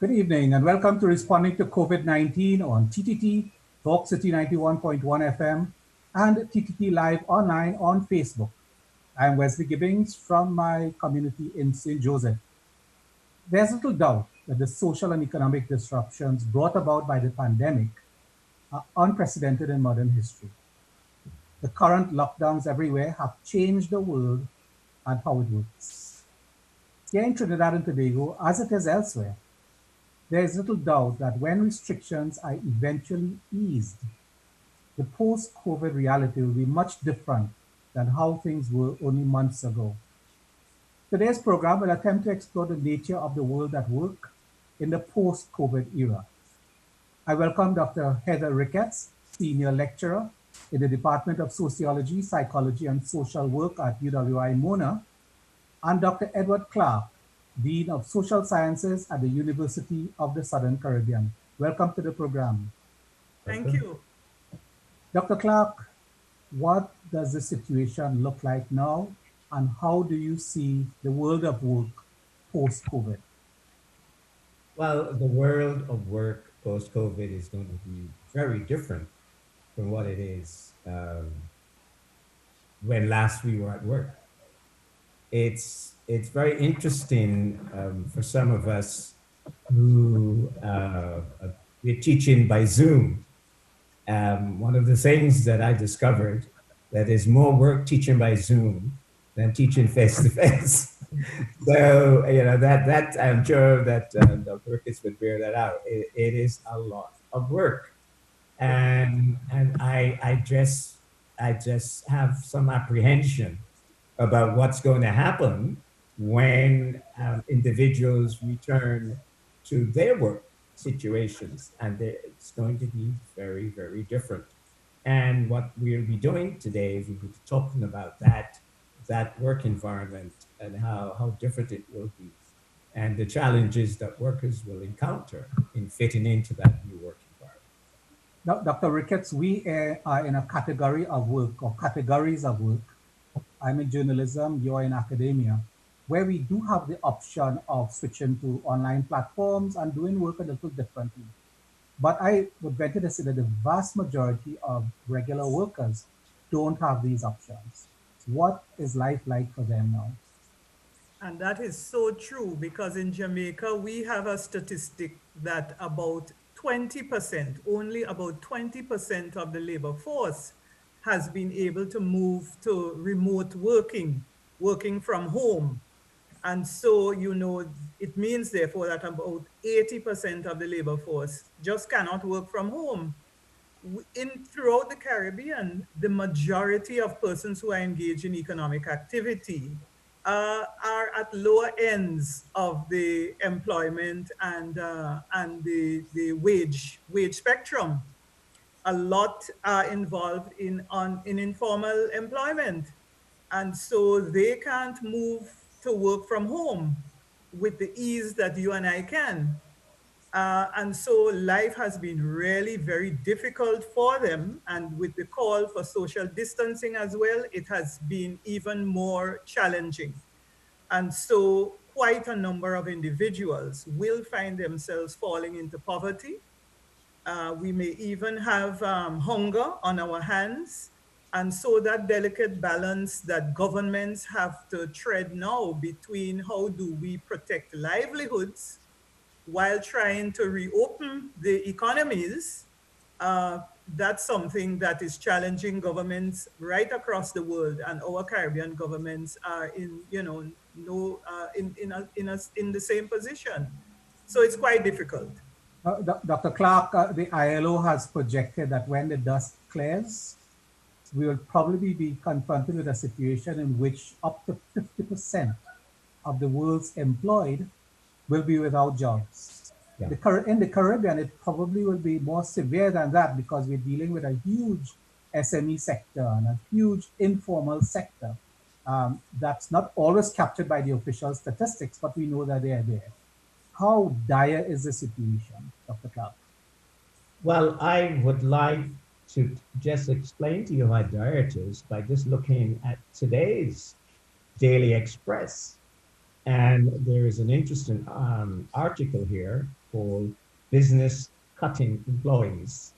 Good evening and welcome to Responding to COVID-19 on TTT, Talk City 91.1 FM, and TTT Live online on Facebook. I'm Wesley Gibbings from my community in St. Joseph. There's little doubt that the social and economic disruptions brought about by the pandemic are unprecedented in modern history. The current lockdowns everywhere have changed the world and how it works. Here in Trinidad and Tobago, as it is elsewhere, there is little doubt that when restrictions are eventually eased, the post-COVID reality will be much different than how things were only months ago. Today's program will attempt to explore the nature of the world at work in the post-COVID era. I welcome Dr. Heather Rickettes, Senior Lecturer in the Department of Sociology, Psychology, and Social Work at UWI Mona, and Dr. Edward Clarke, Dean of Social Sciences at the University of the Southern Caribbean. Welcome to the program. Thank you. Dr. Clarke, what does the situation look like now, and how do you see the world of work post-COVID? Well, the world of work post-COVID is going to be very different from what it is when last we were at work. It's very interesting for some of us who we're teaching by Zoom. One of the things that I discovered that there's more work teaching by Zoom than teaching face to face. So that I'm sure that Dr. Rickettes would bear that out. It is a lot of work, and I just have some apprehension about what's going to happen when individuals return to their work situations, and it's going to be very, very different. And what we'll be doing today is we'll be talking about that work environment and how different it will be, and the challenges that workers will encounter in fitting into that new work environment. Now, Dr. Rickettes, we are in a category of work or categories of work. I'm in journalism, you're in academia, where we do have the option of switching to online platforms and doing work a little differently. But I would venture to say that the vast majority of regular workers don't have these options. What is life like for them now? And that is so true because in Jamaica, we have a statistic that about 20%, only about 20% of the labor force has been able to move to remote working from home. And so, it means therefore that about 80% of the labor force just cannot work from home. Throughout the Caribbean, the majority of persons who are engaged in economic activity are at lower ends of the employment and the wage spectrum. A lot are involved in informal employment, and so they can't move to work from home with the ease that you and I can. And so life has been really very difficult for them. And with the call for social distancing as well, it has been even more challenging. And so quite a number of individuals will find themselves falling into poverty. We may even have hunger on our hands. And so that delicate balance that governments have to tread now between how do we protect livelihoods while trying to reopen the economies, that's something that is challenging governments right across the world, and our Caribbean governments are in the same position. So it's quite difficult. Dr. Clarke, the ILO has projected that when the dust clears, we will probably be confronted with a situation in which up to 50% of the world's employed will be without jobs. Yeah. In the Caribbean, it probably will be more severe than that because we're dealing with a huge SME sector and a huge informal sector that's not always captured by the official statistics, but we know that they are there. How dire is the situation, Dr. Clarke? Well, I would like to just explain to you how dire it is by just looking at today's Daily Express. And there is an interesting article here called Business Cutting Employees.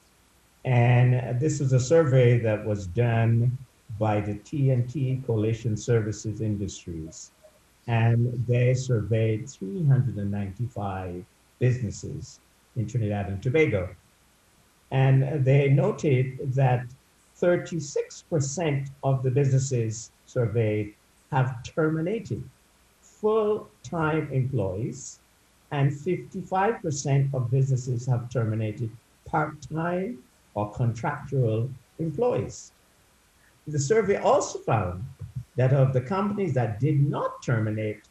And this was a survey that was done by the TNT Coalition Services Industries. And they surveyed 395 businesses in Trinidad and Tobago. And they noted that 36% of the businesses surveyed have terminated full-time employees, and 55% of businesses have terminated part-time or contractual employees. The survey also found that of the companies that did not terminate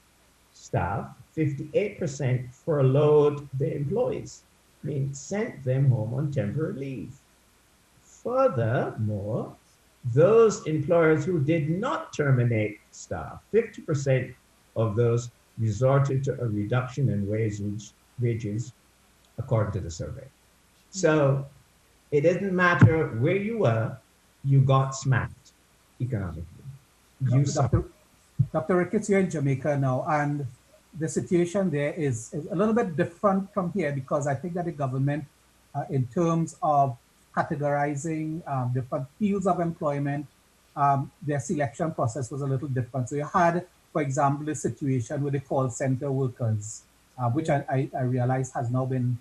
staff, 58% furloughed their employees, meaning sent them home on temporary leave. Furthermore, those employers who did not terminate staff, 50% of those resorted to a reduction in wages, according to the survey. So it doesn't matter where you were, you got smacked economically. Dr. Rickettes, you're in Jamaica now, and the situation there is a little bit different from here, because I think that the government, in terms of categorizing different fields of employment, their selection process was a little different. So you had, for example, the situation with the call center workers, which I realize has now been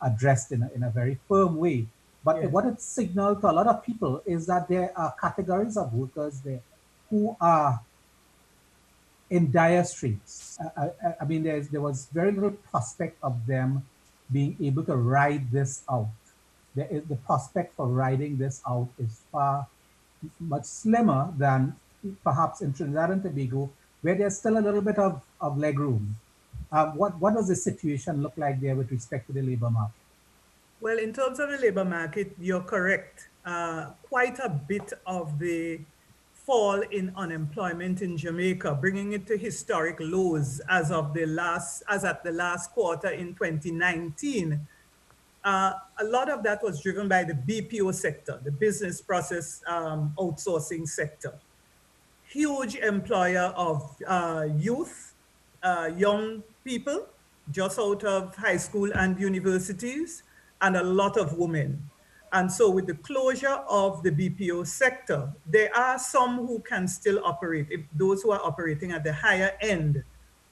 addressed in a very firm way. But what it signaled to a lot of people is that there are categories of workers there who are in dire straits. I mean, there was very little prospect of them being able to ride this out. The prospect for riding this out is far much slimmer than perhaps in Trinidad and Tobago, where there's still a little bit of leg room. What does the situation look like there with respect to the labor market? Well, in terms of the labor market, you're correct. Quite a bit of the fall in unemployment in Jamaica, bringing it to historic lows as at the last quarter in 2019. A lot of that was driven by the BPO sector, the business process outsourcing sector. Huge employer of youth, young people just out of high school and universities, and a lot of women. And so with the closure of the BPO sector, there are some who can still operate. If those who are operating at the higher end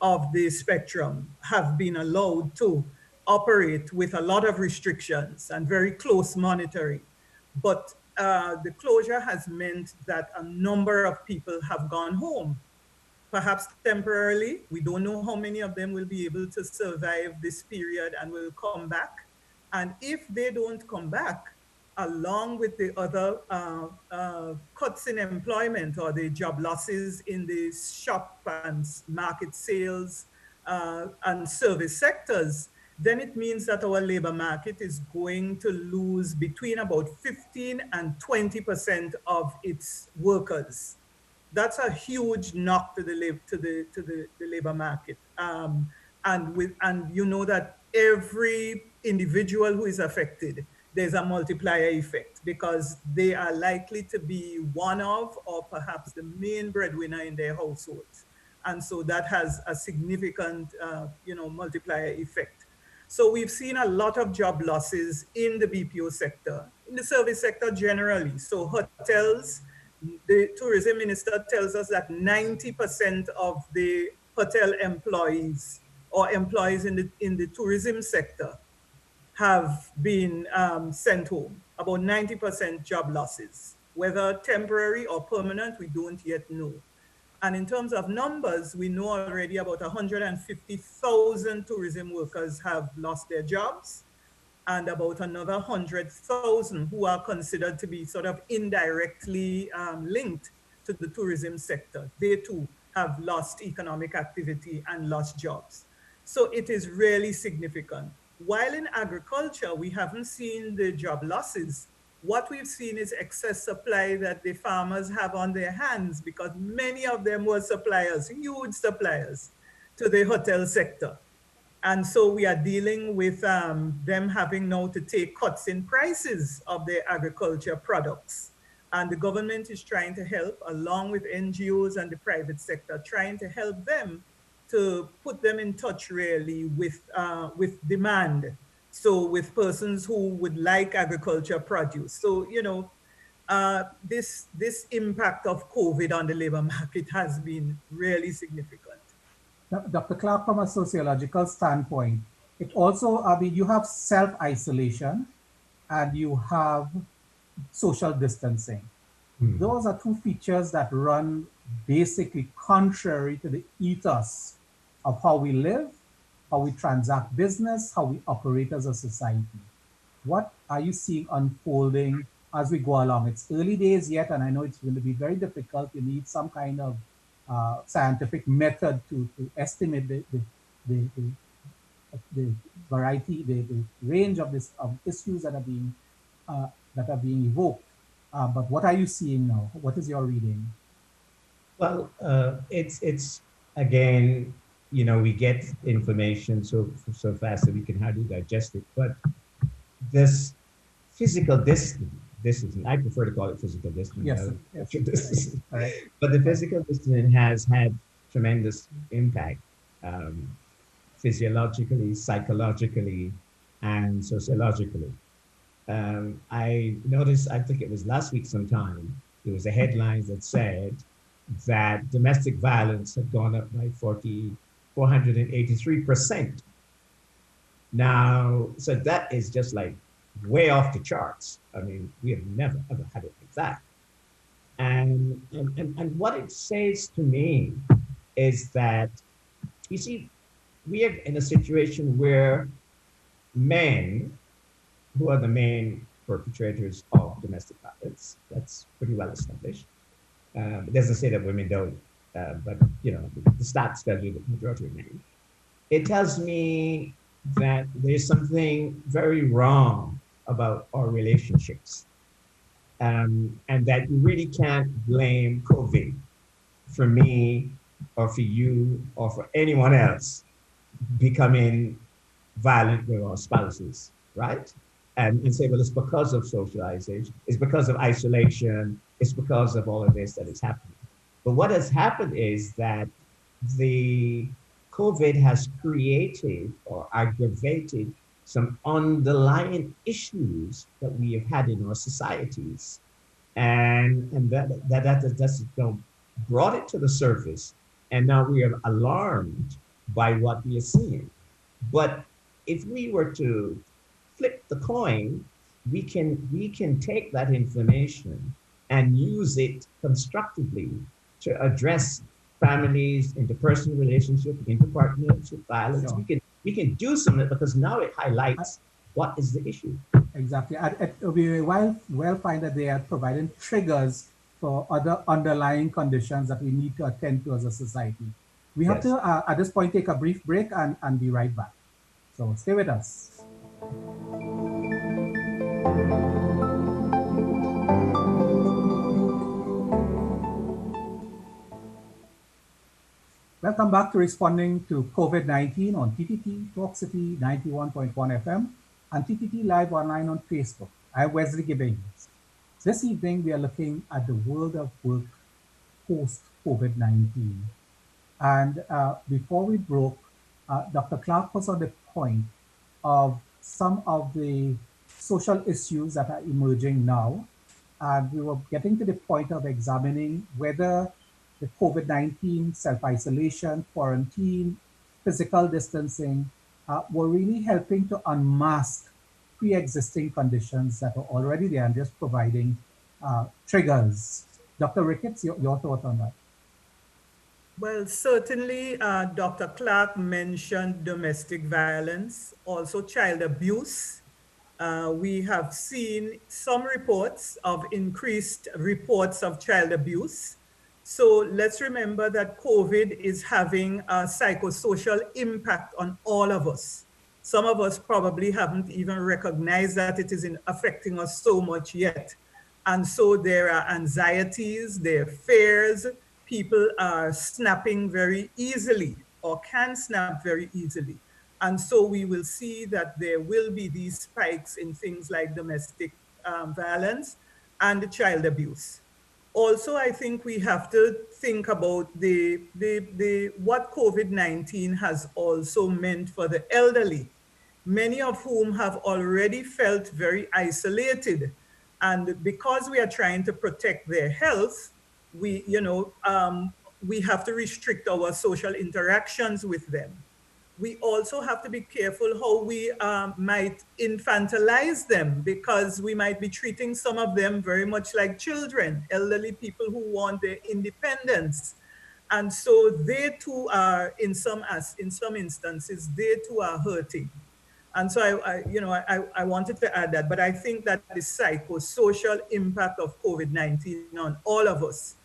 of the spectrum have been allowed to operate with a lot of restrictions and very close monitoring. But the closure has meant that a number of people have gone home, perhaps temporarily. We don't know how many of them will be able to survive this period and will come back. And if they don't come back, along with the other cuts in employment or the job losses in the shop and market sales and service sectors, then it means that our labor market is going to lose between about 15 and 20% of its workers. That's a huge knock to the labor market. And you know that every individual who is affected, there's a multiplier effect, because they are likely to be one of, or perhaps the main breadwinner in their households. And so that has a significant, multiplier effect. So we've seen a lot of job losses in the BPO sector, in the service sector generally. So hotels, the tourism minister tells us that 90% of the hotel employees or employees in the tourism sector have been sent home, about 90% job losses. Whether temporary or permanent, we don't yet know. And in terms of numbers, we know already about 150,000 tourism workers have lost their jobs, and about another 100,000 who are considered to be sort of indirectly linked to the tourism sector. They too have lost economic activity and lost jobs. So it is really significant. While in agriculture, we haven't seen the job losses. What we've seen is excess supply that the farmers have on their hands, because many of them were suppliers, huge suppliers to the hotel sector. And so we are dealing with them having now to take cuts in prices of their agriculture products. And the government is trying to help, along with NGOs and the private sector, trying to help them to put them in touch really with demand. So with persons who would like agriculture produce. So, this impact of COVID on the labor market has been really significant. Dr. Clarke, from a sociological standpoint, it also, I mean, you have self-isolation and you have social distancing. Those are two features that run basically contrary to the ethos of how we live, how we transact business, how we operate as a society. What are you seeing unfolding as we go along? It's early days yet, and I know it's going to be very difficult. You need some kind of scientific method to estimate the variety, the range of issues that are being evoked. But what are you seeing now? What is your reading? Well, it's again, we get information so fast that we can hardly digest it. But this physical distancing, I prefer to call it physical distancing. Yes, Distancing. Right. But the physical distancing has had tremendous impact, physiologically, psychologically, and sociologically. I noticed, I think it was last week sometime, there was a headline that said that domestic violence had gone up by 483%. Now, so that is just like way off the charts. I mean, we have never, ever had it like that. And what it says to me is that, you see, we are in a situation where men, who are the main perpetrators of domestic violence, that's pretty well established. It doesn't say that women don't, but the stats tell you that the majority of men. It tells me that there's something very wrong about our relationships, and that you really can't blame COVID for me or for you or for anyone else becoming violent with our spouses, right? And say, well, it's because of socialization, it's because of isolation, it's because of all of this that is happening. But what has happened is that the COVID has created or aggravated some underlying issues that we have had in our societies. And that's brought it to the surface. And now we are alarmed by what we are seeing. But if we were to flip the coin, we can take that information and use it constructively to address families, interpersonal relationships, interpartnership violence. Sure. We can do something because now it highlights what is the issue. Exactly. We well find that they are providing triggers for other underlying conditions that we need to attend to as a society. We have to, at this point, take a brief break and be right back. So stay with us. Welcome back to Responding to COVID-19 on TTT Talk City 91.1 FM and TTT Live online on Facebook. I'm Wesley Gibbings. This evening, we are looking at the world of work post-COVID-19. And before we broke, Dr. Clarke was on the point of some of the social issues that are emerging now. And we were getting to the point of examining whether the COVID-19 self-isolation, quarantine, physical distancing were really helping to unmask pre-existing conditions that are already there and just providing triggers. Dr. Rickettes, your thought on that? Well, certainly Dr. Clarke mentioned domestic violence, also child abuse. We have seen some reports of increased reports of child abuse. So let's remember that COVID is having a psychosocial impact on all of us. Some of us probably haven't even recognized that it is affecting us so much yet. And so there are anxieties, there are fears, people are snapping very easily or can snap very easily. And so we will see that there will be these spikes in things like domestic violence and child abuse. Also, I think we have to think about what COVID-19 has also meant for the elderly, many of whom have already felt very isolated. And because we are trying to protect their health, we have to restrict our social interactions with them. We also have to be careful how we might infantilize them, because we might be treating some of them very much like children, elderly people who want their independence. And so they too are, in some instances, they too are hurting. And so I wanted to add that, but I think that the psychosocial impact of COVID-19 on all of us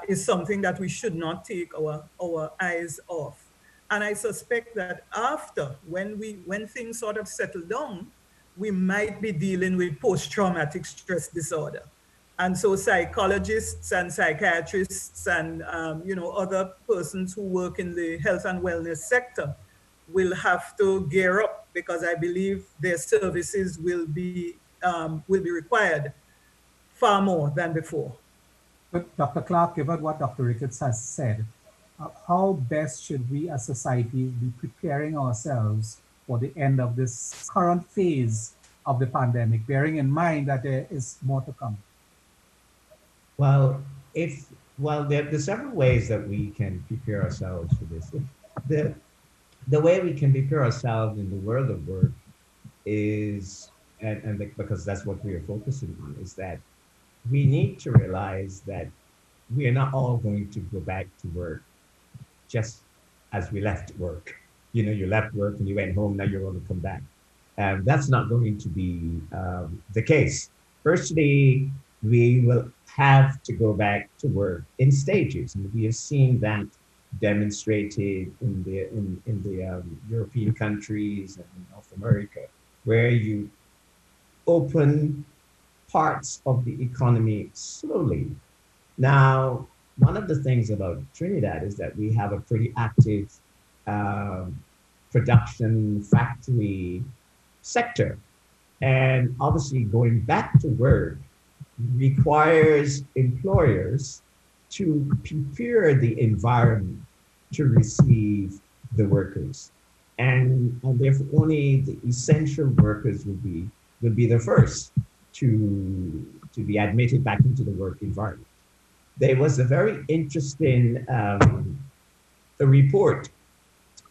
is something that we should not take our eyes off. And I suspect that after, when things sort of settle down, we might be dealing with post-traumatic stress disorder. And so psychologists and psychiatrists and other persons who work in the health and wellness sector will have to gear up, because I believe their services will be required far more than before. But Dr. Clarke, given what Dr. Rickettes has said, how best should we as society be preparing ourselves for the end of this current phase of the pandemic, bearing in mind that there is more to come? Well, there are several ways that we can prepare ourselves for this. The way we can prepare ourselves in the world of work is, because that's what we are focusing on, is that we need to realize that we are not all going to go back to work just as we left work. You left work and you went home, now you're going to come back. That's not going to be the case. Firstly, we will have to go back to work in stages. And we have seen that demonstrated in the European countries and in North America, where you open parts of the economy slowly. Now, one of the things about Trinidad is that we have a pretty active production factory sector. And obviously going back to work requires employers to prepare the environment to receive the workers. And therefore only the essential workers will be the first to be admitted back into the work environment. There was a very interesting a report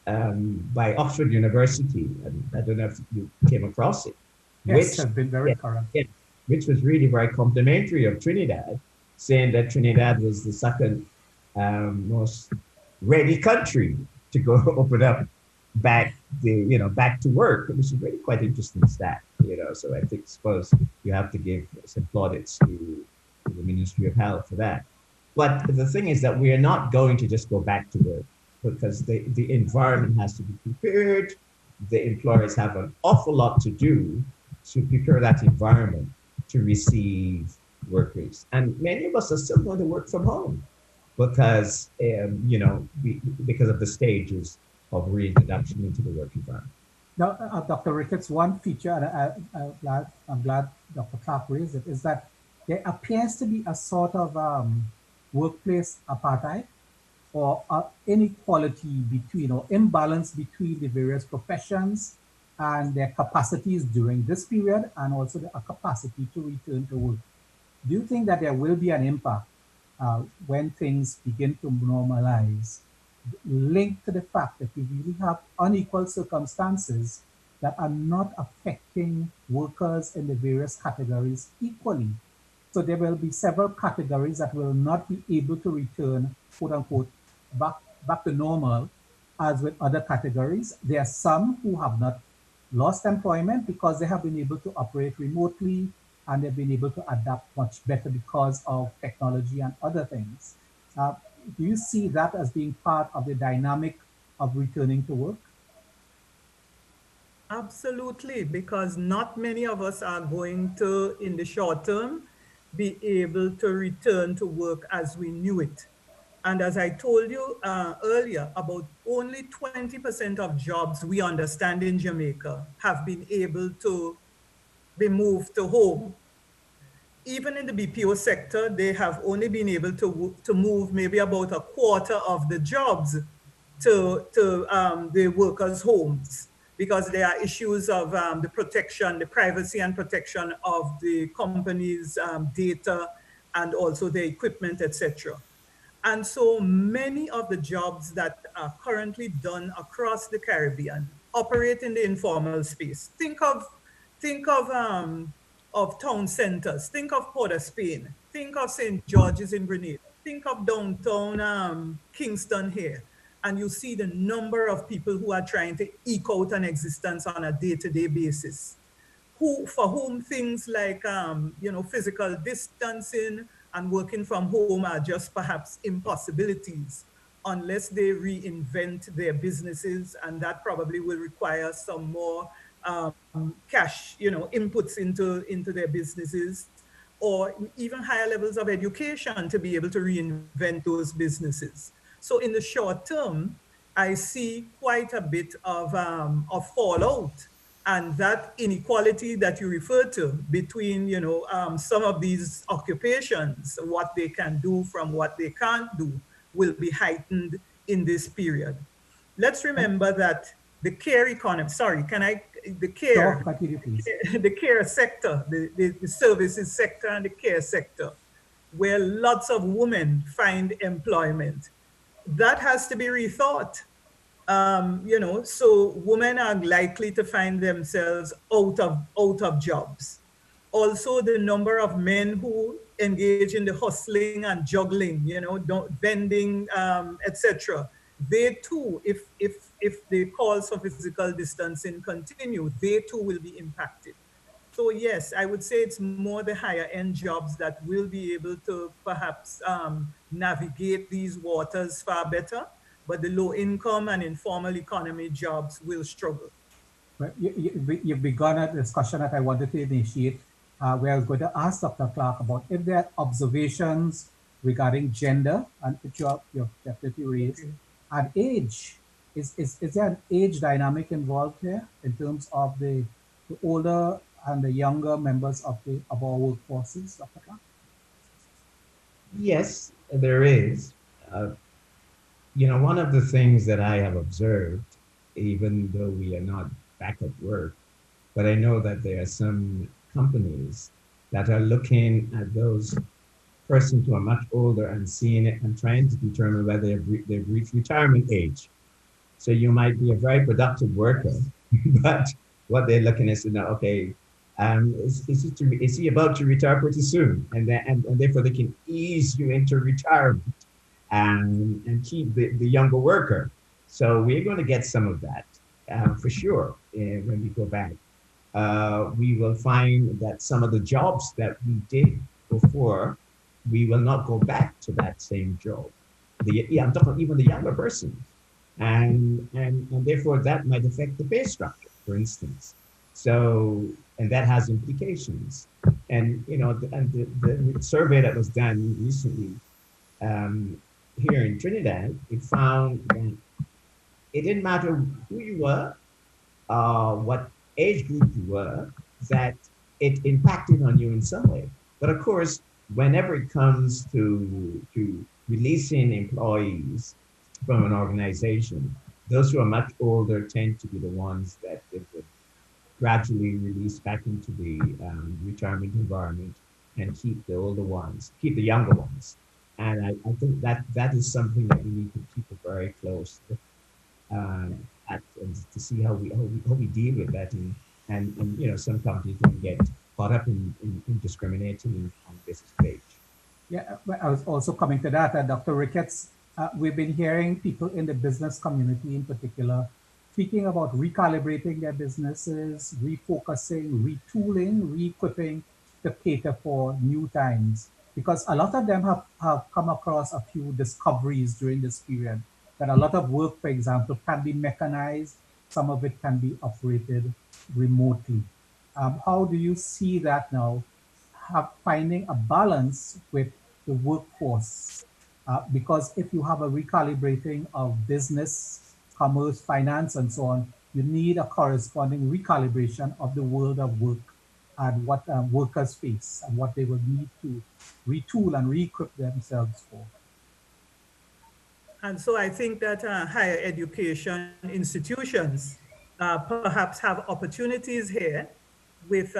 by Oxford University, and I don't know if you came across it. Yes, have been very current. Yeah, which was really very complimentary of Trinidad, saying that Trinidad was the second most ready country to go open up back to work, which is really quite interesting stat. So I suppose you have to give some plaudits to the Ministry of Health for that. But the thing is that we are not going to just go back to work, because the environment has to be prepared. The employers have an awful lot to do to prepare that environment to receive workers. And many of us are still going to work from home because, because of the stages of reintroduction into the work environment. Now, Dr. Rickettes, one feature, and I'm glad Dr. Clarke raised it, is that there appears to be a sort of workplace apartheid, or inequality between, or imbalance between the various professions and their capacities during this period, and also the capacity to return to work. Do you think that there will be an impact when things begin to normalize, linked to the fact that we really have unequal circumstances that are not affecting workers in the various categories equally? So there will be several categories that will not be able to return, quote unquote, back to normal as with other categories. There are some who have not lost employment because they have been able to operate remotely, and they've been able to adapt much better because of technology and other things. Do you see that as being part of the dynamic of returning to work? Absolutely, because not many of us are going to, in the short term, be able to return to work as we knew it. And as I told you earlier, about only 20% of jobs we understand in Jamaica have been able to be moved to home. even in the BPO sector, they have only been able to move maybe about a quarter of the jobs to the workers' homes, because there are issues of the protection, the privacy and protection of the company's data and also the equipment, etc. And so many of the jobs that are currently done across the Caribbean operate in the informal space. Think of town centers. Think of Port of Spain. Think of St. George's in Grenada. Think of downtown Kingston here, and you see the number of people who are trying to eke out an existence on a day-to-day basis, for whom things like physical distancing and working from home are just perhaps impossibilities, unless they reinvent their businesses, and that probably will require some more cash inputs into their businesses, or even higher levels of education to be able to reinvent those businesses. So in the short term, I see quite a bit of fallout, and that inequality that you referred to between some of these occupations, what they can do from what they can't do, will be heightened in this period. Let's remember that the care economy, sorry, can I, the care, Sure, continue, please. the care sector, the services sector and the care sector, where lots of women find employment, that has to be rethought. So women are likely to find themselves out of jobs. Also, the number of men who engage in the hustling and juggling, vending, etc. They too, if the calls for physical distancing continue, they too will be impacted. So yes, I would say it's more the higher end jobs that will be able to perhaps navigate these waters far better, but the low income and informal economy jobs will struggle. Well, you've begun a discussion that I wanted to initiate, where I was going to ask Dr. Clarke about if there are observations regarding gender, and which you've definitely raised, and age. Is there an age dynamic involved here in terms of the older and the younger members of our workforces, Dr. Clarke? Yes, there is. One of the things that I have observed, even though we are not back at work, but I know that there are some companies that are looking at those persons who are much older and seeing it and trying to determine whether they've reached retirement age. So you might be a very productive worker, but what they're looking at is, okay, is he about to retire pretty soon? And therefore they can ease you into retirement and keep the younger worker. So we're going to get some of that for sure when we go back. We will find that some of the jobs that we did before, we will not go back to that same job. I'm talking even the younger person. And therefore that might affect the pay structure, for instance. So, and that has implications. And, the survey that was done recently here in Trinidad, it found that it didn't matter who you were, what age group you were, that it impacted on you in some way. But of course, whenever it comes to releasing employees from an organization, those who are much older tend to be the ones that they would gradually release back into the retirement environment and keep the older ones, keep the younger ones. And I think that is something that we need to keep very close at, and to see how we deal with that. And some companies can get caught up in discriminating on this stage. Yeah, I was also coming to that, Dr. Rickettes. We've been hearing people in the business community in particular speaking about recalibrating their businesses, refocusing, retooling, re-equipping to cater for new times. Because a lot of them have come across a few discoveries during this period, that a lot of work, for example, can be mechanized, some of it can be operated remotely. How do you see that now, finding a balance with the workforce? Because if you have a recalibrating of business, commerce, finance, and so on, you need a corresponding recalibration of the world of work. and what workers face and what they will need to retool and re-equip themselves for. And so I think that higher education institutions perhaps have opportunities here with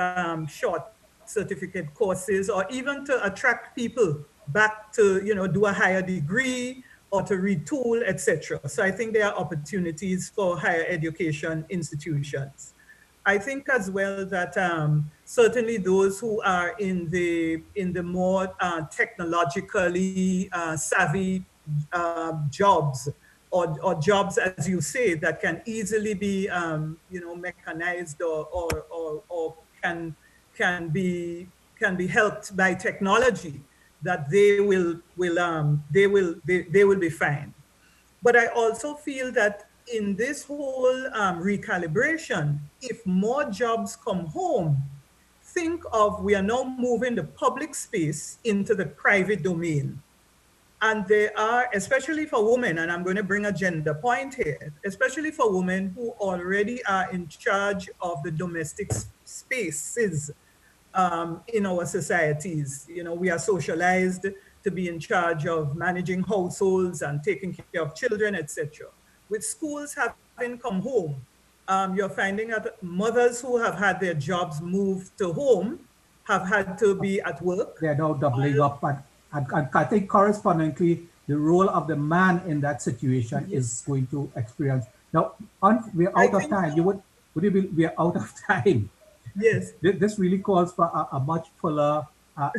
short certificate courses, or even to attract people back to, do a higher degree or to retool, etc. So I think there are opportunities for higher education institutions. I think as well that certainly those who are in the more technologically savvy jobs, or jobs, as you say, that can easily be mechanized, or can be helped by technology, that they will be fine. But I also feel that in this whole recalibration, if more jobs come home, think of, we are now moving the public space into the private domain. And they are, especially for women, and I'm going to bring a gender point here, especially for women who already are in charge of the domestic spaces in our societies. We are socialized to be in charge of managing households and taking care of children, etc. With schools having come home, you're finding that mothers who have had their jobs moved to home have had to be at work. They're now doubling up, and I think correspondingly, the role of the man in that situation is going to experience. Now, we're out of time. We're out of time. Yes. This really calls for a much fuller,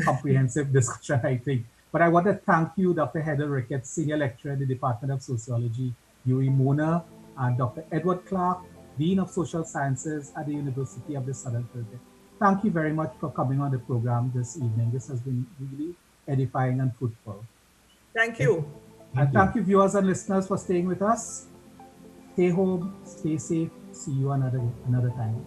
comprehensive discussion, I think. But I want to thank you, Dr. Heather Rickettes, Senior Lecturer in the Department of Sociology, UWI Mona, and Dr. Edward Clarke, Dean of Social Sciences at the University of the Southern Pacific. Thank you very much for coming on the program this evening. This has been really edifying and fruitful. Thank you. And thank you, viewers and listeners, for staying with us. Stay home, stay safe. See you another time.